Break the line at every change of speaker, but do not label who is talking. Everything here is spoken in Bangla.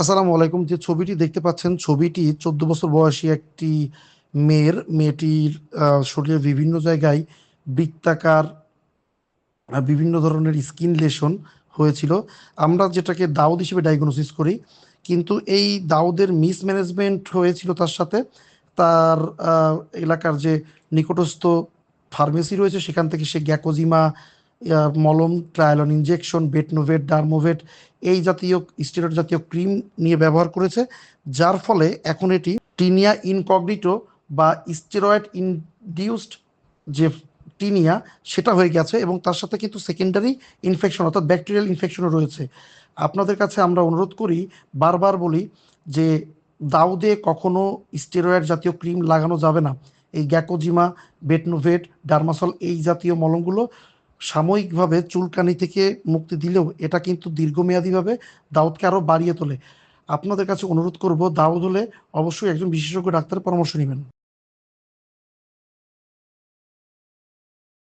আসসালামু আলাইকুম। যে ছবিটি দেখতে পাচ্ছেন, ছবিটি 14 বছর বয়সী একটি মেয়েটির শরীরের বিভিন্ন জায়গায় বৃত্তাকার বিভিন্ন ধরনের স্কিন লেশন হয়েছিল। আমরা যেটাকে দাউদ হিসেবে ডায়াগনোসিস করি, কিন্তু এই দাউদের মিসম্যানেজমেন্ট হয়েছিল তার সাথে। তার এলাকার যে নিকটস্থ ফার্মেসি রয়েছে সেখান থেকে সে গ্যাকোজিমা মলম, ট্রায়ালন ইনজেকশন, বেটনোভেট, ডার্মোভেট এই জাতীয় স্টেরয়েড জাতীয় ক্রিম নিয়ে ব্যবহার করেছে, যার ফলে এখন এটি টিনিয়া ইনকগনিটো বা স্টেরয়েড ইনডিউসড যে টিনিয়া সেটা হয়ে গেছে, এবং তার সাথে কিন্তু সেকেন্ডারি ইনফেকশন অর্থাৎ ব্যাকটেরিয়াল ইনফেকশনও রয়েছে। আপনাদের কাছে আমরা অনুরোধ করি, বারবার বলি যে দাউদে কখনো স্টেরয়েড জাতীয় ক্রিম লাগানো যাবে না। এই গ্যাকোজিমা, বেটনোভেট, ডার্মাসল এই জাতীয় মলমগুলো সাময়িকভাবে চুলকানি থেকে মুক্তি দিলেও এটা কিন্তু দীর্ঘমেয়াদীভাবে দাউদকে আরও বাড়িয়ে তোলে। আপনাদের কাছে অনুরোধ করব, দাউদ হলে অবশ্যই একজন বিশেষজ্ঞ ডাক্তারের পরামর্শ নেবেন।